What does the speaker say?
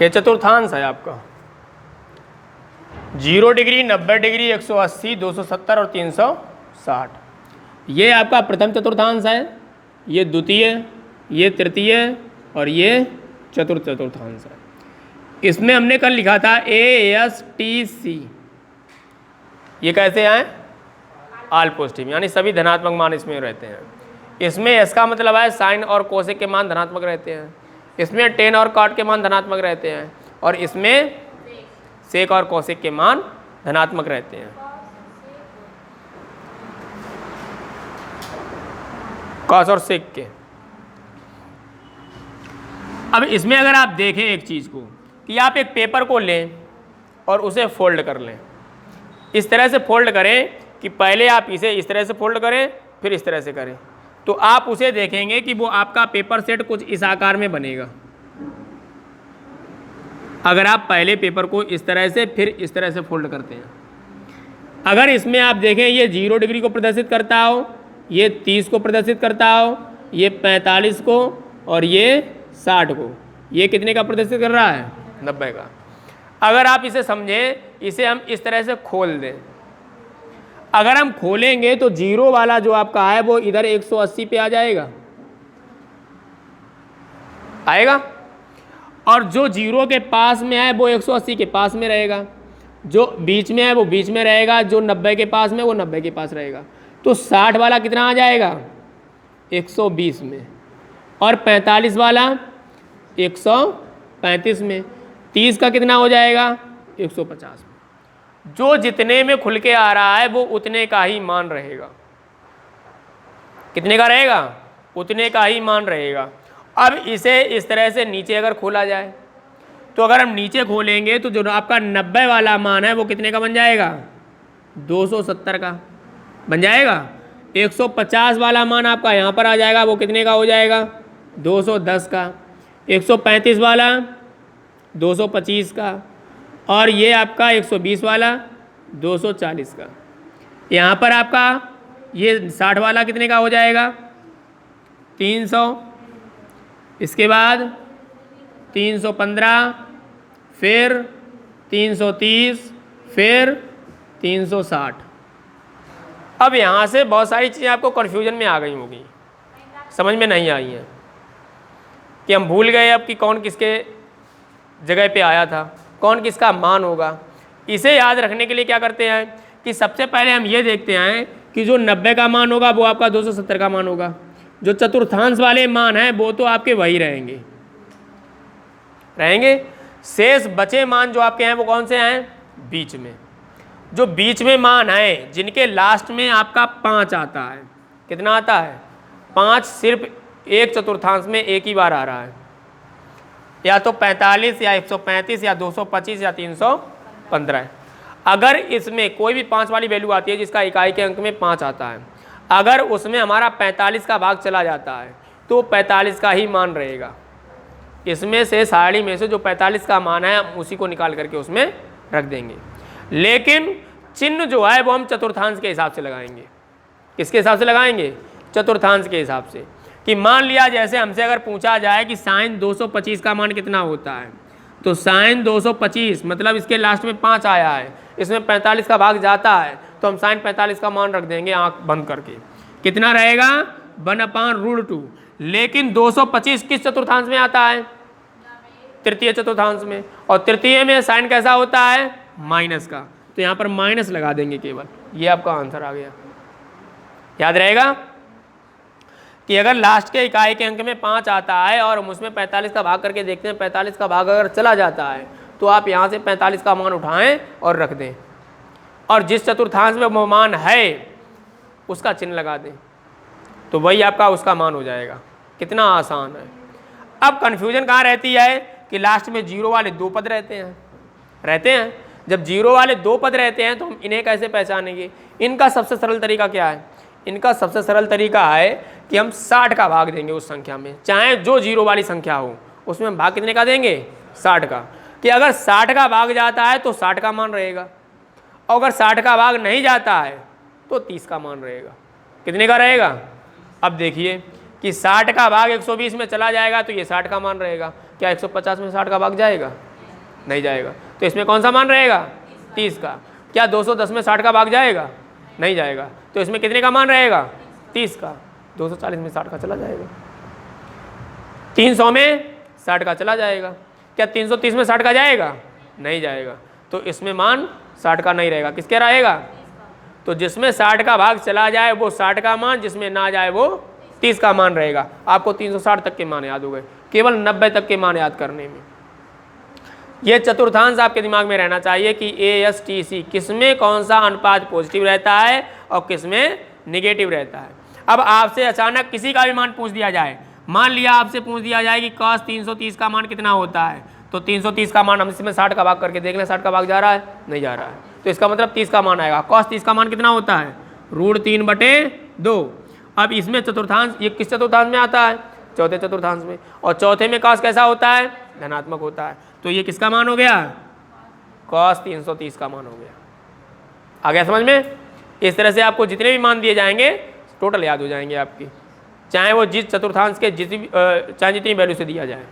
ये चतुर्थांश है आपका। 0 डिग्री, 90 डिग्री, 180, 270 और 360। ये आपका प्रथम चतुर्थांश है, ये द्वितीय, ये तृतीय और ये चतुर्थ चतुर्थांश है। इसमें हमने कल लिखा था ASTC, ये कैसे आए? आल पॉजिटिव, यानी सभी धनात्मक मान इसमें रहते हैं। इसमें S का मतलब है साइन और कोसेक के मान धनात्मक रहते हैं, इसमें टेन और कॉट के मान धनात्मक रहते हैं, और इसमें सेक और कोसेक के मान धनात्मक रहते हैं। कॉस और सेक के। अब इसमें अगर आप देखें एक चीज़ को कि आप एक पेपर को लें और उसे फोल्ड कर लें, इस तरह से फोल्ड करें कि पहले आप इसे इस तरह से फोल्ड करें, फिर इस तरह से करें, तो आप उसे देखेंगे कि वो आपका पेपर सेट कुछ इस आकार में बनेगा। अगर आप पहले पेपर को इस तरह से फिर इस तरह से फोल्ड करते हैं, अगर इसमें आप देखें ये 0 डिग्री को प्रदर्शित करता हो, ये 30 को प्रदर्शित करता हो, ये 45 को और ये 60 को, ये कितने का प्रदर्शित कर रहा है? 90 का। अगर आप इसे समझें, इसे हम इस तरह से खोल दें, अगर हम खोलेंगे तो 0 वाला जो आपका है वो इधर 180 पे आ जाएगा, आएगा, और जो 0 के पास में है वो 180 के पास में रहेगा, जो बीच में है वो बीच में रहेगा, जो 90 के पास में वो 90 के पास रहेगा। तो 60 वाला कितना आ जाएगा? 120 में, और 45 वाला 135 में, 30 का कितना हो जाएगा? 150 में। जो जितने में खुल के आ रहा है वो उतने का ही मान रहेगा। कितने का रहेगा? उतने का ही मान रहेगा। अब इसे इस तरह से नीचे अगर खोला जाए, तो अगर हम नीचे खोलेंगे तो जो आपका 90 वाला मान है वो कितने का बन जाएगा? 270 का बन जाएगा। 150 वाला मान आपका यहाँ पर आ जाएगा, वो कितने का हो जाएगा? 210 का। 135 वाला 225 का, और ये आपका 120 वाला 240 का। यहाँ पर आपका ये 60 वाला कितने का हो जाएगा? 300, इसके बाद 315, फिर 330, फिर 360। अब यहाँ से बहुत सारी चीज़ें आपको कन्फ्यूजन में आ गई होगी, समझ में नहीं आई हैं, कि हम भूल गए अब कि कौन किसके जगह पे आया था, कौन किसका मान होगा। इसे याद रखने के लिए क्या करते हैं कि सबसे पहले हम ये देखते हैं कि जो 90 का मान होगा वो आपका 270 का मान होगा। जो चतुर्थांश वाले मान हैं वो तो आपके वही रहेंगे। शेष बचे मान जो आपके हैं वो कौन से हैं? बीच में। जो बीच में मान हैं जिनके लास्ट में आपका 5 आता है, कितना आता है? 5 सिर्फ एक चतुर्थांश में एक ही बार आ रहा है, या तो 45 या 135 या 225 या 315। अगर इसमें कोई भी 5 वाली वैल्यू आती है जिसका इकाई के अंक में 5 आता है, अगर उसमें हमारा 45 का भाग चला जाता है तो 45 का ही मान रहेगा। इसमें से साड़ी में से जो 45 का मान है हम उसी को निकाल करके उसमें रख देंगे। लेकिन चिन्ह जो है वो हम चतुर्थांश के हिसाब से लगाएंगे। किसके हिसाब से लगाएंगे? चतुर्थांश के हिसाब से। कि मान लिया जैसे हमसे अगर पूछा जाए कि साइन 225 का मान कितना होता है, तो साइन 225 मतलब इसके लास्ट में 5 आया है, इसमें 45 का भाग जाता है, तो हम साइन 45 का मान रख देंगे आंख बंद करके। कितना रहेगा? 1/√2। लेकिन 225 किस चतुर्थांश में आता है? तृतीय चतुर्थांश में। और तृतीय में साइन कैसा होता है? माइनस का। तो यहाँ पर माइनस लगा देंगे केवल। ये आपका आंसर आ गया। याद रहेगा कि अगर लास्ट के इकाई के अंक में 5 आता है और हम उसमें 45 का भाग करके देखते हैं, 45 का भाग अगर चला जाता है तो आप यहाँ से 45 का मान उठाएं और रख दें, और जिस चतुर्थांश में वो मान है उसका चिन्ह लगा दें, तो वही आपका उसका मान हो जाएगा। कितना आसान है। अब कन्फ्यूजन कहाँ रहती है कि लास्ट में 0 वाले 2 पद रहते हैं। जब 0 वाले 2 पद रहते हैं तो हम इन्हें कैसे पहचानेंगे? इनका सबसे सरल तरीका क्या है? इनका सबसे सरल तरीका है कि हम 60 का भाग देंगे उस संख्या में, चाहे जो 0 वाली संख्या हो उसमें हम भाग कितने का देंगे? 60 का। कि अगर 60 का भाग जाता है तो 60 का मान रहेगा, और अगर 60 का भाग नहीं जाता है तो 30 का मान रहेगा। कितने का रहेगा? अब देखिए कि 60 का भाग 120 में चला जाएगा तो ये 60 का मान रहेगा। क्या 150 में 60 का भाग जाएगा? नहीं जाएगा। तो इसमें कौन सा मान रहेगा? 30 का। क्या 210 में 60 का भाग जाएगा? नहीं जाएगा। तो इसमें कितने का मान रहेगा? 30 का। 240 में 60 का चला जाएगा, 300 में 60 का चला जाएगा। क्या 330 में 60 का जाएगा? नहीं जाएगा। तो इसमें मान 60 का नहीं रहेगा, किसके रहेगा? तो जिसमें 60 का भाग चला जाए वो 60 का मान, जिसमें ना जाए वो 30 का मान रहेगा। आपको 360 तक के मान याद हो गए, केवल 90 तक के मान याद करने में। ये चतुर्थांश आपके दिमाग में रहना चाहिए कि ASTC किसमें कौन सा अनुपात पॉजिटिव रहता है और किसमें निगेटिव रहता है। अब आपसे अचानक किसी का भी मान पूछ दिया जाए, मान लिया आपसे पूछ दिया जाए कि cos 330 का मान कितना होता है, तो 330 का मान हम इसमें 60 का भाग करके देख लें, 60 का भाग जा रहा है? नहीं जा रहा है। तो इसका मतलब 30 का मान आएगा। cos 30 का मान कितना होता है? √3/2। अब इसमें चतुर्थांश, ये किस चतुर्थांश में आता है? चौथे चतुर्थांश में। और चौथे में cos कैसा होता है? धनात्मक होता है। तो ये किसका मान हो गया? cos 330 का मान हो गया। आ गया समझ में? इस तरह से आपको जितने भी मान दिए जाएंगे टोटल याद हो जाएंगे आपकी, चाहे वो जिस चतुर्थांश के चाहे जितनी वैल्यू से दिया जाए।